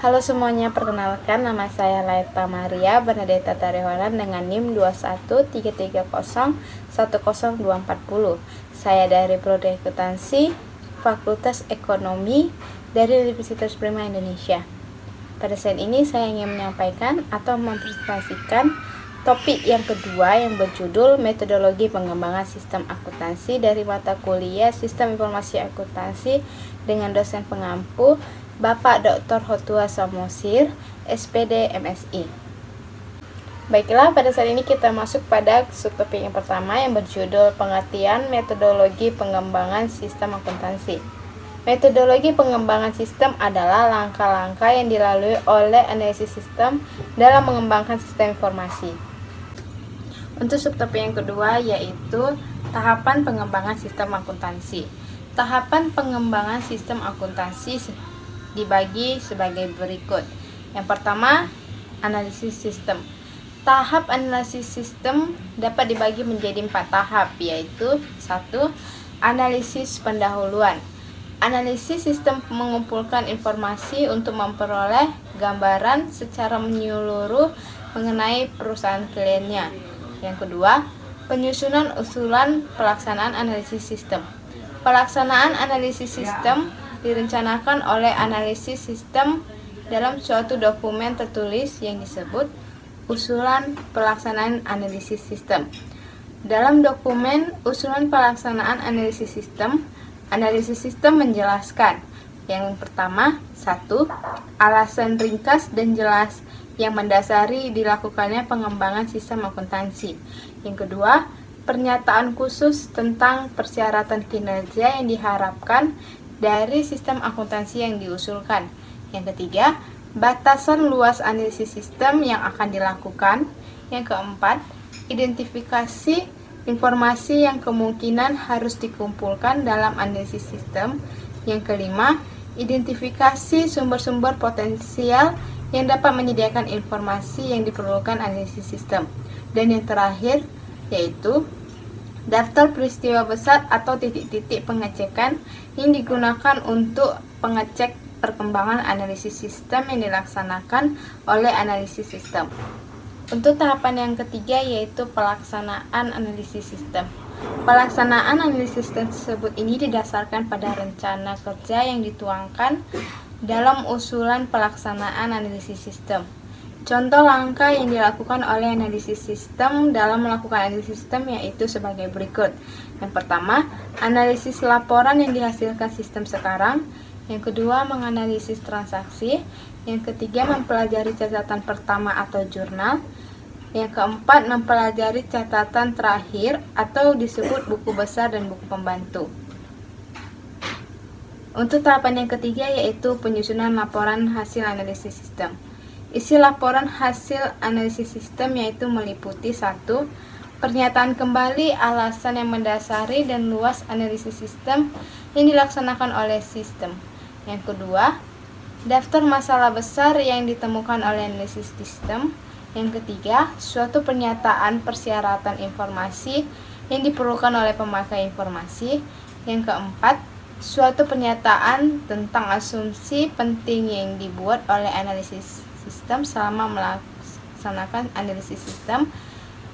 Halo semuanya, perkenalkan nama saya Laita Maria Bernadetta Tarihonan dengan NIM 213301024. Saya dari Prodi Akuntansi Fakultas Ekonomi dari Universitas Prima Indonesia. Pada saat ini saya ingin menyampaikan atau mempresentasikan topik yang kedua yang berjudul Metodologi Pengembangan Sistem Akuntansi dari mata kuliah Sistem Informasi Akuntansi dengan dosen pengampu Bapak Dr. Hotua Samosir, SPD MSI. Baiklah, pada saat ini kita masuk pada subtopik yang pertama yang berjudul Pengertian Metodologi Pengembangan Sistem Akuntansi. Metodologi pengembangan sistem adalah langkah-langkah yang dilalui oleh analisis sistem dalam mengembangkan sistem informasi. Untuk subtopik yang kedua yaitu tahapan pengembangan sistem akuntansi. Tahapan pengembangan sistem akuntansi dibagi sebagai berikut. Yang pertama, analisis sistem. Tahap analisis sistem dapat dibagi menjadi 4 tahap, yaitu 1. Analisis pendahuluan. Analisis sistem mengumpulkan informasi untuk memperoleh gambaran secara menyeluruh mengenai perusahaan kliennya. Yang kedua, penyusunan usulan pelaksanaan analisis sistem. Pelaksanaan analisis sistem direncanakan oleh analisis sistem dalam suatu dokumen tertulis yang disebut usulan pelaksanaan analisis sistem. Dalam dokumen usulan pelaksanaan analisis sistem menjelaskan yang pertama, 1. Alasan ringkas dan jelas yang mendasari dilakukannya pengembangan sistem akuntansi. Yang kedua, pernyataan khusus tentang persyaratan kinerja yang diharapkan dari sistem akuntansi yang diusulkan. Yang ketiga, batasan luas analisis sistem yang akan dilakukan. Yang keempat, identifikasi informasi yang kemungkinan harus dikumpulkan dalam analisis sistem. Yang kelima, identifikasi sumber-sumber potensial yang dapat menyediakan informasi yang diperlukan analisis sistem. Dan yang terakhir yaitu daftar peristiwa besar atau titik-titik pengecekan yang digunakan untuk pengecek perkembangan analisis sistem yang dilaksanakan oleh analisis sistem. Untuk tahapan yang ketiga yaitu pelaksanaan analisis sistem. Pelaksanaan analisis tersebut ini didasarkan pada rencana kerja yang dituangkan dalam usulan pelaksanaan analisis sistem. Contoh langkah yang dilakukan oleh analisis sistem dalam melakukan analisis sistem yaitu sebagai berikut. Yang pertama, analisis laporan yang dihasilkan sistem sekarang. Yang kedua, menganalisis transaksi. Yang ketiga, mempelajari catatan pertama atau jurnal. Yang keempat, mempelajari catatan terakhir atau disebut buku besar dan buku pembantu. Untuk tahapan yang ketiga yaitu penyusunan laporan hasil analisis sistem. Isi laporan hasil analisis sistem yaitu meliputi 1. Pernyataan kembali alasan yang mendasari dan luas analisis sistem yang dilaksanakan oleh sistem. Yang kedua, daftar masalah besar yang ditemukan oleh analisis sistem. Yang ketiga, suatu pernyataan persyaratan informasi yang diperlukan oleh pemakai informasi. Yang keempat, suatu pernyataan tentang asumsi penting yang dibuat oleh analisis sistem selama melaksanakan analisis sistem.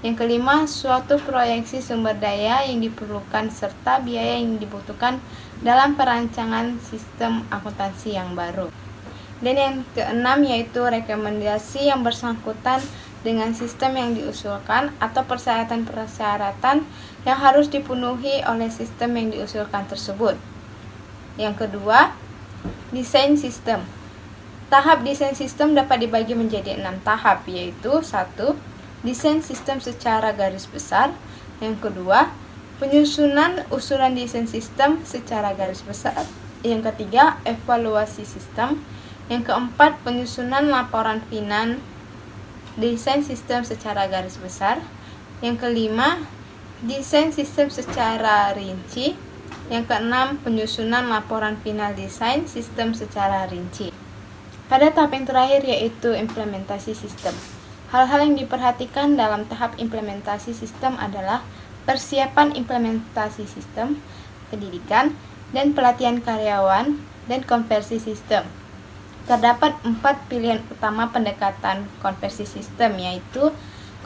Yang kelima, suatu proyeksi sumber daya yang diperlukan serta biaya yang dibutuhkan dalam perancangan sistem akuntansi yang baru. Dan yang keenam yaitu rekomendasi yang bersangkutan dengan sistem yang diusulkan atau persyaratan-persyaratan yang harus dipenuhi oleh sistem yang diusulkan tersebut. Yang kedua, desain sistem. Tahap desain sistem dapat dibagi menjadi 6 tahap yaitu 1. Desain sistem secara garis besar. Yang kedua, penyusunan usulan desain sistem secara garis besar. Yang ketiga, evaluasi sistem. Yang keempat, penyusunan laporan final desain sistem secara garis besar. Yang kelima, desain sistem secara rinci. Yang keenam, penyusunan laporan final desain sistem secara rinci. Pada tahap yang terakhir yaitu implementasi sistem. Hal-hal yang diperhatikan dalam tahap implementasi sistem adalah persiapan implementasi sistem, pendidikan, dan pelatihan karyawan, dan konversi sistem. Terdapat 4 pilihan utama pendekatan konversi sistem, yaitu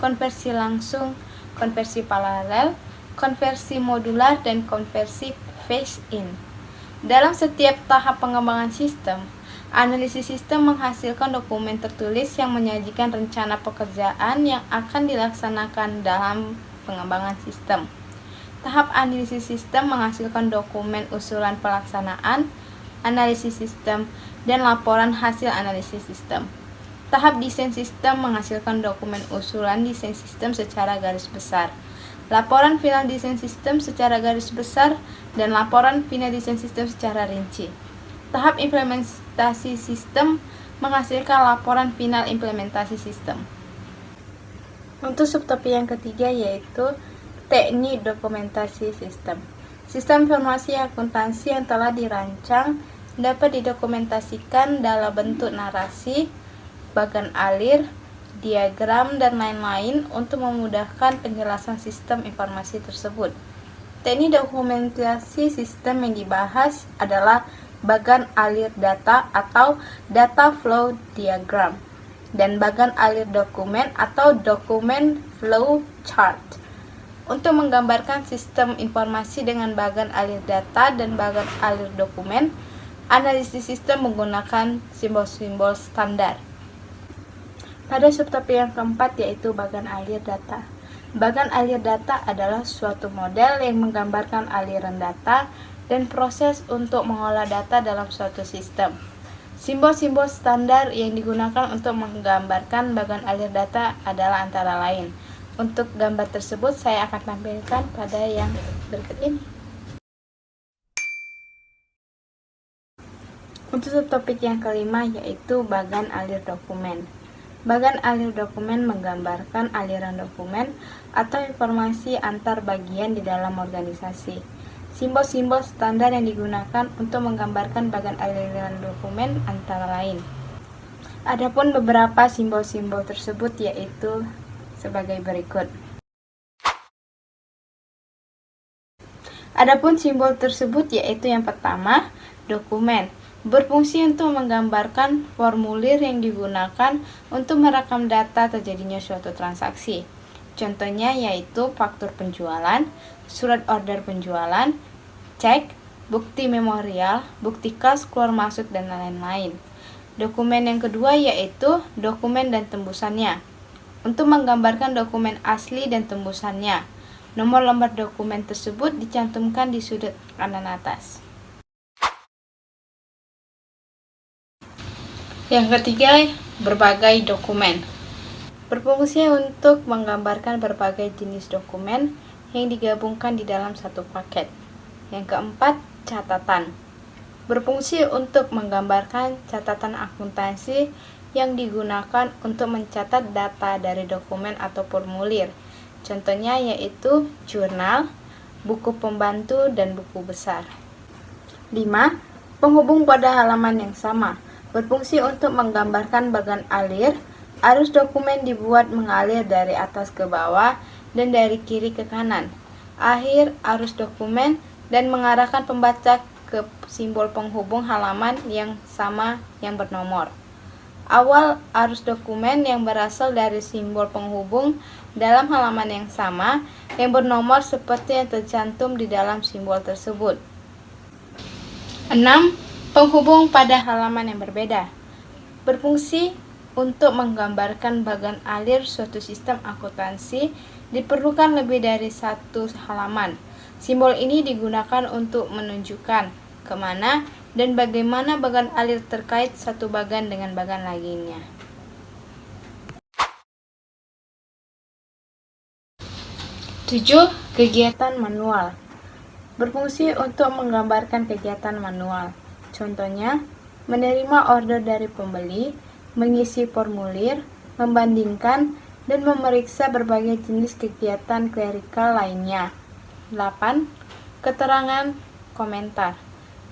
konversi langsung, konversi paralel, konversi modular, dan konversi phase-in. Dalam setiap tahap pengembangan sistem, analisis sistem menghasilkan dokumen tertulis yang menyajikan rencana pekerjaan yang akan dilaksanakan dalam pengembangan sistem. Tahap analisis sistem menghasilkan dokumen usulan pelaksanaan, analisis sistem, dan laporan hasil analisis sistem. Tahap desain sistem menghasilkan dokumen usulan desain sistem secara garis besar, laporan final desain sistem secara garis besar, dan laporan final desain sistem secara rinci. Tahap implementasi sistem menghasilkan laporan final implementasi sistem. Untuk subtopik yang ketiga yaitu teknik dokumentasi sistem. Sistem informasi akuntansi yang telah dirancang dapat didokumentasikan dalam bentuk narasi, bagan alir, diagram, dan lain-lain untuk memudahkan penjelasan sistem informasi tersebut. Teknik dokumentasi sistem yang dibahas adalah bagan alir data atau data flow diagram dan bagan alir dokumen atau dokumen flow chart. Untuk menggambarkan sistem informasi dengan bagan alir data dan bagan alir dokumen, analisis sistem menggunakan simbol-simbol standar. Pada subtopik yang keempat yaitu bagan alir data. Bagan alir data adalah suatu model yang menggambarkan aliran data dan proses untuk mengolah data dalam suatu sistem. Simbol-simbol standar yang digunakan untuk menggambarkan bagan alir data adalah antara lain. Untuk gambar tersebut saya akan tampilkan pada yang berikut ini. Untuk subtopik yang kelima yaitu bagan alir dokumen. Bagan alir dokumen menggambarkan aliran dokumen atau informasi antar bagian di dalam organisasi. Simbol-simbol standar yang digunakan untuk menggambarkan bagan aliran dokumen antara lain. Adapun beberapa simbol-simbol tersebut yaitu sebagai berikut. Adapun simbol tersebut yaitu yang pertama, dokumen. Berfungsi untuk menggambarkan formulir yang digunakan untuk merekam data terjadinya suatu transaksi. Contohnya yaitu faktur penjualan, surat order penjualan, cek, bukti memorial, bukti kas keluar masuk, dan lain-lain. Dokumen yang kedua yaitu dokumen dan tembusannya. Untuk menggambarkan dokumen asli dan tembusannya, nomor lembar dokumen tersebut dicantumkan di sudut kanan atas. Yang ketiga, berbagai dokumen. Berfungsi untuk menggambarkan berbagai jenis dokumen yang digabungkan di dalam satu paket. Yang keempat, catatan. Berfungsi untuk menggambarkan catatan akuntansi yang digunakan untuk mencatat data dari dokumen atau formulir. Contohnya yaitu jurnal, buku pembantu, dan buku besar. 5. Penghubung pada halaman yang sama. Berfungsi untuk menggambarkan bagan alir. Arus dokumen dibuat mengalir dari atas ke bawah dan dari kiri ke kanan. Akhir arus dokumen dan mengarahkan pembaca ke simbol penghubung halaman yang sama yang bernomor. Awal arus dokumen yang berasal dari simbol penghubung dalam halaman yang sama yang bernomor seperti yang tercantum di dalam simbol tersebut. 6. Penghubung pada halaman yang berbeda. Berfungsi untuk menggambarkan bagan alir suatu sistem akuntansi diperlukan lebih dari satu halaman. Simbol ini digunakan untuk menunjukkan kemana dan bagaimana bagan alir terkait satu bagan dengan bagan lainnya. 7. Kegiatan manual. Berfungsi untuk menggambarkan kegiatan manual. Contohnya, menerima order dari pembeli, mengisi formulir, membandingkan, dan memeriksa berbagai jenis kegiatan klerikal lainnya. 8. Keterangan komentar.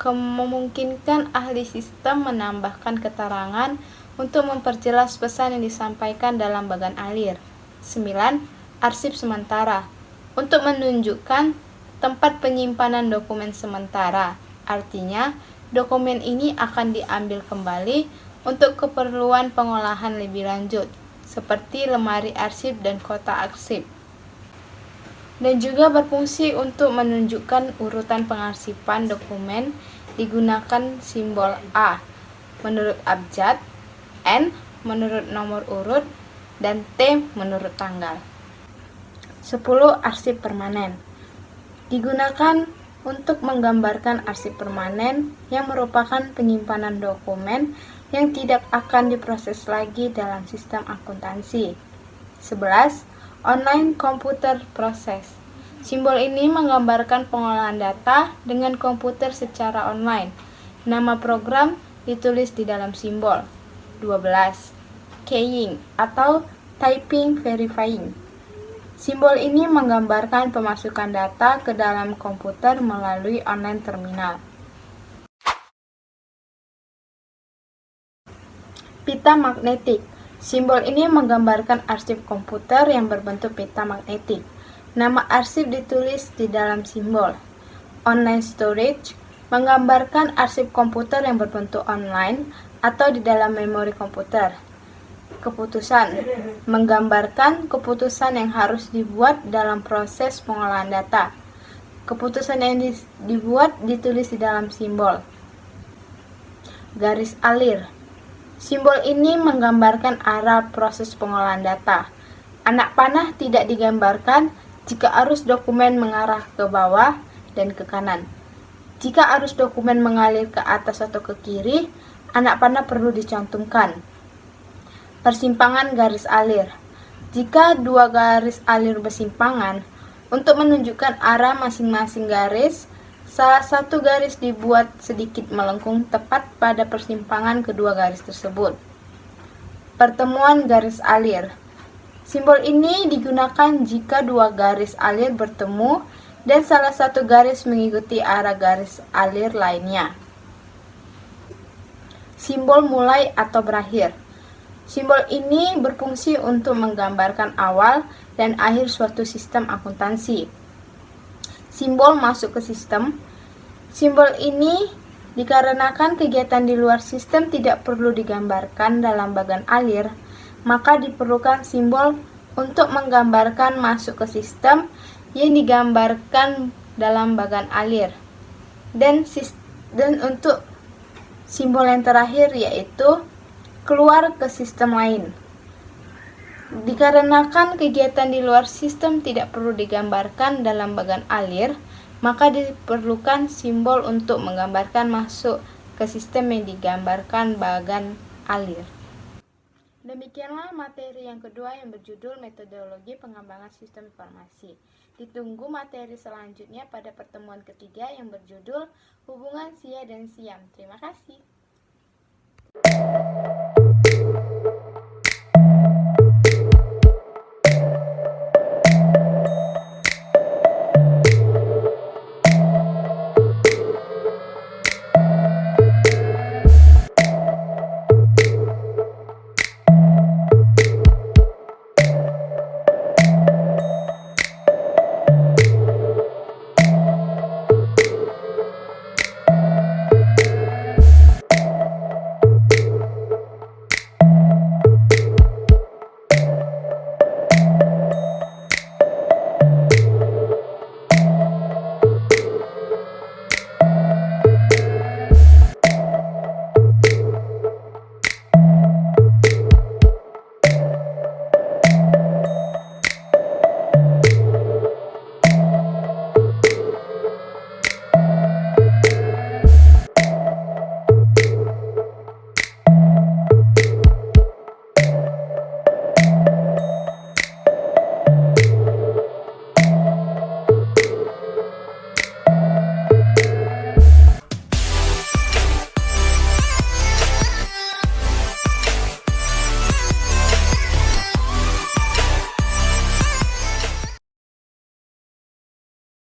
Memungkinkan ahli sistem menambahkan keterangan untuk memperjelas pesan yang disampaikan dalam bagan alir. 9. Arsip sementara. Untuk menunjukkan tempat penyimpanan dokumen sementara. Artinya, dokumen ini akan diambil kembali untuk keperluan pengolahan lebih lanjut, seperti lemari arsip dan kotak arsip. Dan juga berfungsi untuk menunjukkan urutan pengarsipan dokumen digunakan simbol A menurut abjad, N menurut nomor urut, dan T menurut tanggal. 10. Arsip permanen digunakan untuk menggambarkan arsip permanen yang merupakan penyimpanan dokumen yang tidak akan diproses lagi dalam sistem akuntansi. 11. Online Computer Process. Simbol ini menggambarkan pengolahan data dengan komputer secara online. Nama program ditulis di dalam simbol. 12. Keying atau Typing Verifying. Simbol ini menggambarkan pemasukan data ke dalam komputer melalui online terminal. Pita magnetik. Simbol ini menggambarkan arsip komputer yang berbentuk pita magnetik. Nama arsip ditulis di dalam simbol. Online storage menggambarkan arsip komputer yang berbentuk online atau di dalam memori komputer. Keputusan menggambarkan keputusan yang harus dibuat dalam proses pengolahan data. Keputusan yang dibuat ditulis di dalam simbol. Garis alir. Simbol ini menggambarkan arah proses pengolahan data. Anak panah tidak digambarkan jika arus dokumen mengarah ke bawah dan ke kanan. Jika arus dokumen mengalir ke atas atau ke kiri, anak panah perlu dicantumkan. Persimpangan garis alir. Jika dua garis alir bersimpangan, untuk menunjukkan arah masing-masing garis, salah satu garis dibuat sedikit melengkung tepat pada persimpangan kedua garis tersebut. Pertemuan garis alir. Simbol ini digunakan jika dua garis alir bertemu dan salah satu garis mengikuti arah garis alir lainnya. Simbol mulai atau berakhir. Simbol ini berfungsi untuk menggambarkan awal dan akhir suatu sistem akuntansi. Simbol masuk ke sistem. Simbol ini dikarenakan kegiatan di luar sistem tidak perlu digambarkan dalam bagan alir, maka diperlukan simbol untuk menggambarkan masuk ke sistem yang digambarkan dalam bagan alir. Dan untuk simbol yang terakhir yaitu keluar ke sistem lain. Dikarenakan kegiatan di luar sistem tidak perlu digambarkan dalam bagan alir, maka diperlukan simbol untuk menggambarkan masuk ke sistem yang digambarkan bagan alir. Demikianlah materi yang kedua yang berjudul Metodologi Pengembangan Sistem Informasi. Ditunggu materi selanjutnya pada pertemuan ketiga yang berjudul Hubungan SIA dan SIAM. Terima kasih.